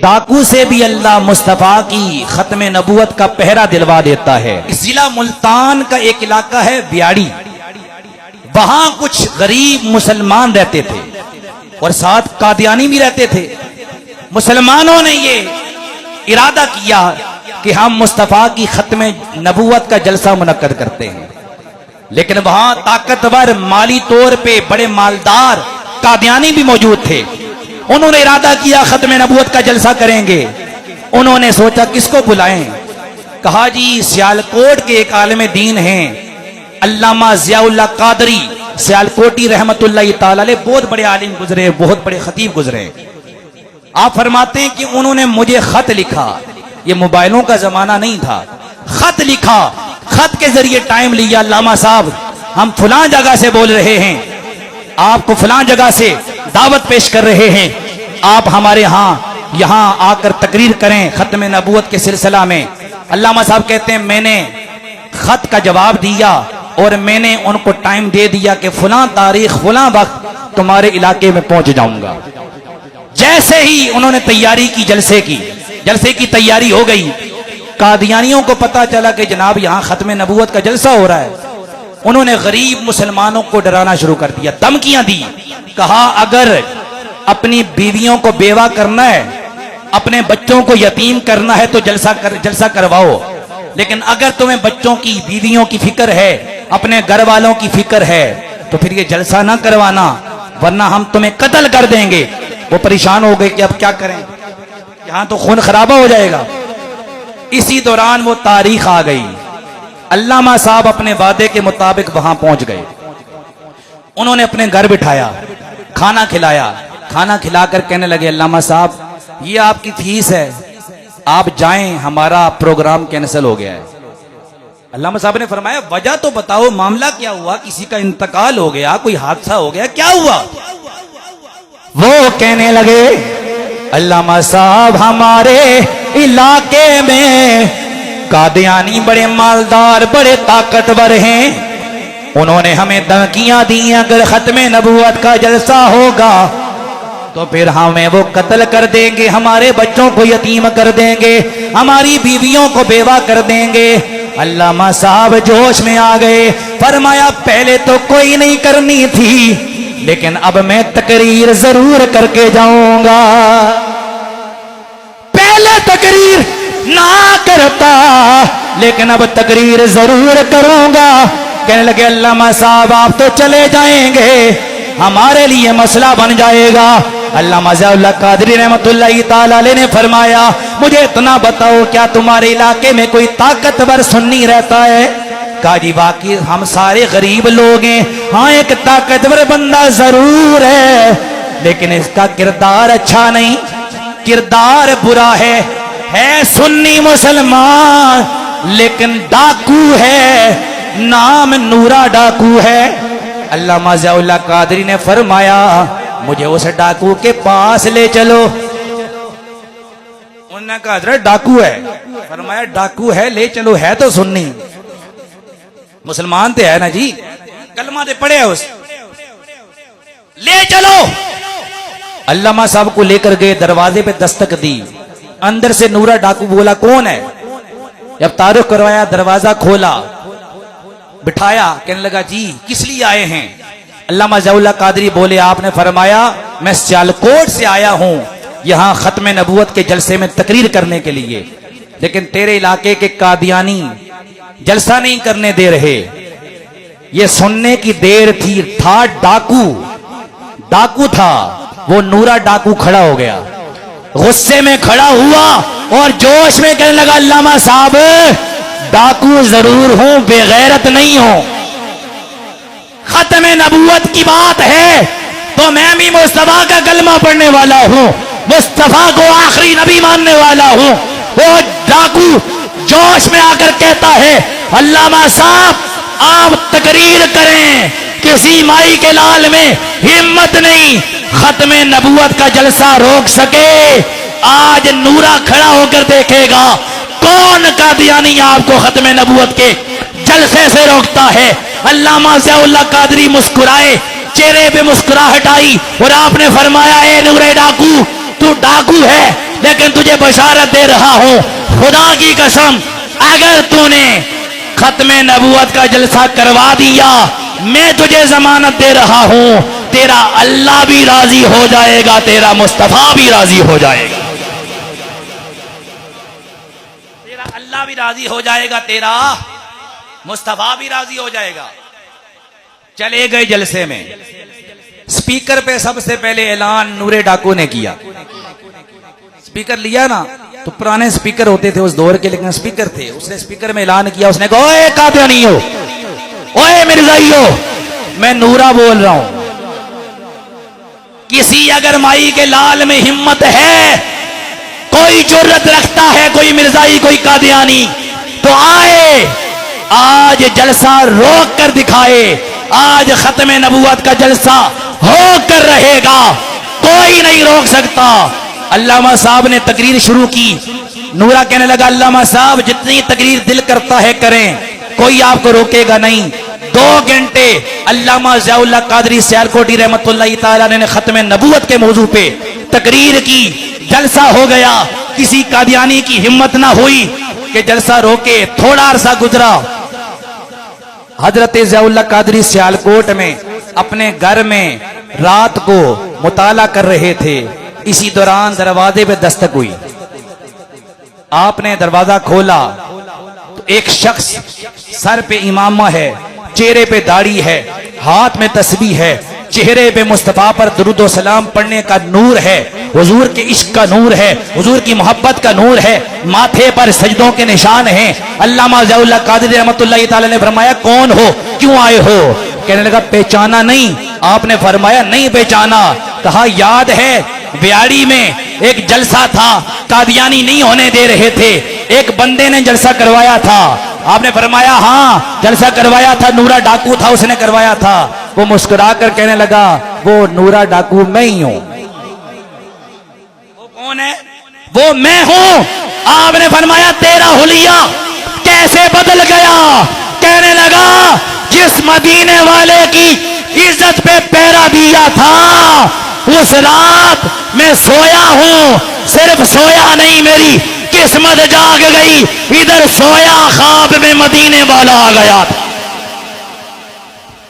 ڈاکو سے بھی اللہ مصطفیٰ کی ختم نبوت کا پہرا دلوا دیتا ہے۔ ضلع ملتان کا ایک علاقہ ہے بیاڑی، وہاں کچھ غریب مسلمان رہتے تھے اور ساتھ قادیانی بھی رہتے تھے۔ مسلمانوں نے یہ ارادہ کیا کہ ہم مصطفیٰ کی ختم نبوت کا جلسہ منعقد کرتے ہیں، لیکن وہاں طاقتور مالی طور پہ بڑے مالدار قادیانی بھی موجود تھے۔ انہوں نے ارادہ کیا ختم نبوت کا جلسہ کریں گے۔ انہوں نے سوچا کس کو بلائیں، کہا جی سیالکوٹ کے ایک عالم دین ہیں علامہ ضیاء اللہ قادری سیالکوٹی رحمت اللہ تعالی علیہ، بہت بڑے عالم گزرے، بہت بڑے خطیب گزرے۔ آپ فرماتے ہیں کہ انہوں نے مجھے خط لکھا، یہ موبائلوں کا زمانہ نہیں تھا، خط لکھا، خط کے ذریعے ٹائم لیا، علامہ صاحب ہم فلاں جگہ سے بول رہے ہیں، آپ کو فلاں جگہ سے دعوت پیش کر رہے ہیں، آپ ہمارے ہاں یہاں آ کر تقریر کریں ختم نبوت کے سلسلہ میں۔ علامہ صاحب کہتے ہیں میں نے خط کا جواب دیا اور میں نے ان کو ٹائم دے دیا کہ فلاں تاریخ فلاں وقت تمہارے علاقے میں پہنچ جاؤں گا۔ جیسے ہی انہوں نے تیاری کی، جلسے کی تیاری ہو گئی، قادیانیوں کو پتا چلا کہ جناب یہاں ختم نبوت کا جلسہ ہو رہا ہے۔ انہوں نے غریب مسلمانوں کو ڈرانا شروع کر دیا، دھمکیاں دی، کہا اگر اپنی بیویوں کو بیوہ کرنا ہے، اپنے بچوں کو یتیم کرنا ہے تو جلسہ کرواؤ، لیکن اگر تمہیں بچوں کی بیویوں کی فکر ہے، اپنے گھر والوں کی فکر ہے تو پھر یہ جلسہ نہ کروانا ورنہ ہم تمہیں قتل کر دیں گے۔ وہ پریشان ہو گئے کہ اب کیا کریں، یہاں تو خون خرابہ ہو جائے گا۔ اسی دوران وہ تاریخ آ گئی، علامہ صاحب اپنے وعدے کے مطابق وہاں پہنچ گئے۔ انہوں نے اپنے گھر بٹھایا، کھانا کھلایا، کھانا کھلا کر کہنے لگے علامہ صاحب یہ آپ کی فیس ہے، آپ جائیں، ہمارا پروگرام کینسل ہو گیا ہے۔ علامہ صاحب نے فرمایا وجہ تو بتاؤ، معاملہ کیا ہوا، کسی کا انتقال ہو گیا، کوئی حادثہ ہو گیا، کیا ہوا؟ وہ کہنے لگے علامہ صاحب ہمارے علاقے میں قادیانی بڑے مالدار، بڑے طاقتور ہیں، انہوں نے ہمیں دھمکیاں دی اگر ختم نبوت کا جلسہ ہوگا تو پھر ہمیں وہ قتل کر دیں گے، ہمارے بچوں کو یتیم کر دیں گے، ہماری بیویوں کو بیوہ کر دیں گے۔ علامہ صاحب جوش میں آ گئے، فرمایا پہلے تو کوئی نہیں کرنی تھی لیکن اب میں تقریر ضرور کر کے جاؤں گا۔ پہلے تقریر نہ کرتا لیکن اب تقریر ضرور کروں گا۔ کہنے لگے علامہ صاحب آپ تو چلے جائیں گے، ہمارے لیے مسئلہ بن جائے گا۔ علامہ ضیاء اللہ قادری رحمت اللہ تعالی علیہ نے فرمایا مجھے اتنا بتاؤ کیا تمہارے علاقے میں کوئی طاقتور سنی رہتا ہے؟ کہا جی باقی ہم سارے غریب لوگ ہیں، ہاں ایک طاقتور بندہ ضرور ہے لیکن اس کا کردار اچھا نہیں، کردار برا ہے سنی مسلمان لیکن ڈاکو ہے، نام نورا ڈاکو ہے۔ علامہ ضیاء اللہ قادری نے فرمایا مجھے اس ڈاکو کے پاس لے چلو۔ انہوں نے کہا حضرت ڈاکو ہے، فرمایا ڈاکو ہے لے چلو، ہے تو سنی، مسلمان تے ہے نا جی، کلمہ تے پڑھے اس، لے چلو۔ علامہ صاحب کو لے کر گئے، دروازے پہ دستک دی، اندر سے نورا ڈاکو بولا کون ہے؟ جب تعارف کروایا، دروازہ کھولا، بٹھایا، کہنے لگا جی کس لیے آئے ہیں؟ علامہ ضیاء اللہ قادری بولے آپ نے فرمایا میں سیالکوٹ سے آیا ہوں یہاں ختم نبوت کے جلسے میں تقریر کرنے کے لیے، لیکن تیرے علاقے کے قادیانی جلسہ نہیں کرنے دے رہے۔ یہ سننے کی دیر تھی، تھا ڈاکو تھا، وہ نورا ڈاکو کھڑا ہو گیا، غصے میں کھڑا ہوا اور جوش میں کہنے لگا علامہ صاحب ڈاکو ضرور ہوں بے غیرت نہیں ہوں، ختم نبوت کی بات ہے تو میں بھی مصطفیٰ کا کلمہ پڑھنے والا ہوں، مصطفیٰ کو آخری نبی ماننے والا ہوں۔ وہ ڈاکو جوش میں آ کر کہتا ہے علامہ صاحب آپ تقریر کریں، کسی مائی کے لال میں ہمت نہیں ختم نبوت کا جلسہ روک سکے۔ آج نورا کھڑا ہو کر دیکھے گا کون قادیانی آپ کو ختم نبوت کے جلسے سے روکتا ہے۔ علامہ ضیاء اللہ قادری مسکرائے، چہرے پہ مسکراہٹ آئی اور آپ نے فرمایا اے نورے ڈاکو تو ڈاکو ہے لیکن تجھے بشارت دے رہا ہوں خدا کی قسم اگر تو نے ختم نبوت کا جلسہ کروا دیا میں تجھے ضمانت دے رہا ہوں تیرا اللہ بھی راضی ہو جائے گا تیرا مصطفیٰ بھی راضی ہو جائے گا تیرا اللہ بھی راضی ہو جائے گا تیرا مصطفیٰ بھی راضی ہو جائے گا. چلے گئے جلسے میں سپیکر پہ سب سے پہلے اعلان نور ڈاکو نے کیا. سپیکر لیا نا تو پرانے سپیکر ہوتے تھے اس دور کے لیکن سپیکر تھے اس نے سپیکر میں اعلان کیا اس نے کہا اوے قادیانیو اوے مرزائیو میں نورا بول رہا ہوں کسی اگر مائی کے لال میں ہمت ہے کوئی جرت رکھتا ہے کوئی مرزائی کوئی قادیانی تو آئے آج جلسہ روک کر دکھائے آج ختم نبوت کا جلسہ ہو کر رہے گا کوئی نہیں روک سکتا. علامہ صاحب نے تقریر شروع کی نورا کہنے لگا علامہ صاحب جتنی تقریر دل کرتا ہے کریں کوئی آپ کو روکے گا نہیں. 2 گھنٹے علامہ ضیاء اللہ قادری سیالکوٹی رحمت اللہ تعالی نے ختم نبوت کے موضوع پہ تقریر کی جلسہ ہو گیا. کسی قادیانی کی ہمت نہ ہوئی کہ جلسہ روکے. تھوڑا عرصہ گزرا حضرت ضیاء اللہ قادری سیالکوٹ میں اپنے گھر میں رات کو مطالعہ کر رہے تھے. اسی دوران دروازے پہ دستک ہوئی. آپ نے دروازہ کھولا تو ایک شخص سر پہ امامہ ہے چہرے پہ داڑھی ہے ہاتھ میں تسبیح ہے چہرے پہ مصطفیٰ پر درود و سلام پڑھنے کا نور ہے حضور کے عشق کا نور ہے حضور کی محبت کا نور ہے ماتھے پر سجدوں کے نشان ہیں. علامہ ضیاء اللہ قادری رحمت اللہ تعالی نے فرمایا کون ہو کیوں آئے ہو. کہنے لگا پہچانا نہیں. آپ نے فرمایا نہیں پہچانا. کہا یاد ہے بیاڑی میں ایک جلسہ تھا قادیانی نہیں ہونے دے رہے تھے ایک بندے نے جلسہ کروایا تھا. آپ نے فرمایا ہاں جلسہ کروایا تھا نورا ڈاکو تھا اس نے کروایا تھا. وہ مسکرا کر کہنے لگا وہ نورا ڈاکو میں ہی ہوں. وہ کون ہے وہ میں ہوں. آپ نے فرمایا تیرا حلیہ کیسے بدل گیا. کہنے لگا جس مدینے والے کی عزت پہ پہرا دیا تھا اس رات میں سویا ہوں صرف سویا نہیں میری قسمت جاگ گئی ادھر سویا خواب میں مدینے والا آ گیا تھا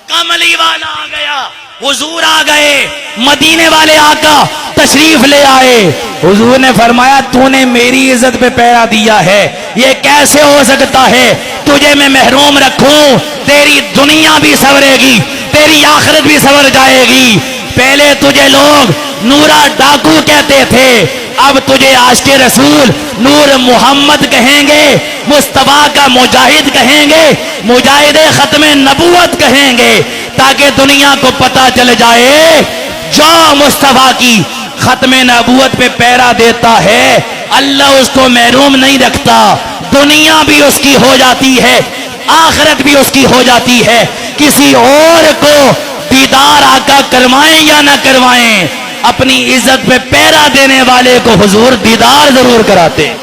کملی والا آ گیا حضور آ گئے مدینے والے آقا تشریف لے آئے. حضور نے فرمایا تو نے میری عزت پہ پہرا دیا ہے یہ کیسے ہو سکتا ہے تجھے میں محروم رکھوں تیری دنیا بھی سنورے گی تیری آخرت بھی سنور جائے گی. پہلے تجھے لوگ نورا ڈاکو کہتے تھے اب تجھے عاشق رسول نور محمد کہیں گے مصطفیٰ کا مجاہد کہیں گے مجاہد ختم نبوت کہیں گے تاکہ دنیا کو پتا چل جائے جو مصطفیٰ کی ختم نبوت پہ پہرا دیتا ہے اللہ اس کو محروم نہیں رکھتا. دنیا بھی اس کی ہو جاتی ہے آخرت بھی اس کی ہو جاتی ہے. کسی اور کو دیدار آقا کروائیں یا نہ کروائیں اپنی عزت پہ پہرا دینے والے کو حضور دیدار ضرور کراتے.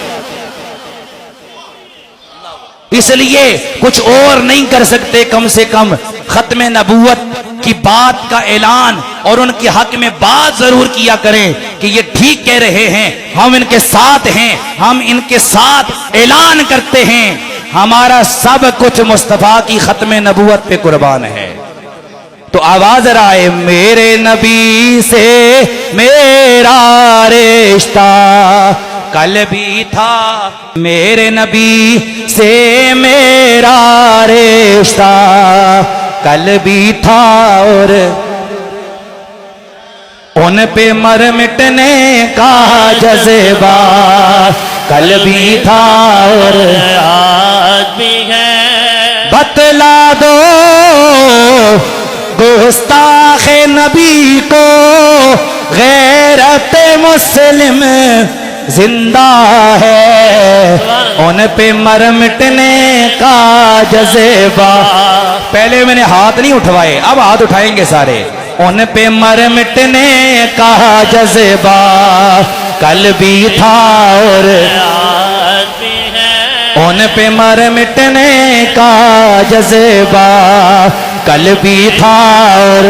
اس لیے کچھ اور نہیں کر سکتے کم سے کم ختم نبوت کی بات کا اعلان اور ان کے حق میں بات ضرور کیا کریں کہ یہ ٹھیک کہہ رہے ہیں ہم ان کے ساتھ ہیں ہم ان کے ساتھ اعلان کرتے ہیں ہمارا سب کچھ مصطفیٰ کی ختم نبوت پہ قربان ہے. تو آواز رائے میرے نبی سے میرا رشتہ کل بھی تھا میرے نبی سے میرا رشتہ کل بھی تھا اور ان پہ مر مٹنے کا جذبہ کل بھی تھا اور آج بھی ہے. بتلا دو گستاخ نبی کو غیرت مسلم زندہ ہے ان پہ مر مٹنے کا جذبہ. پہلے میں نے ہاتھ نہیں اٹھوائے اب ہاتھ اٹھائیں گے سارے. ان پہ مر مٹنے کا جذبہ کل بھی تھا اور ان پہ مر مٹنے کا جذبہ کل بھی تھا اور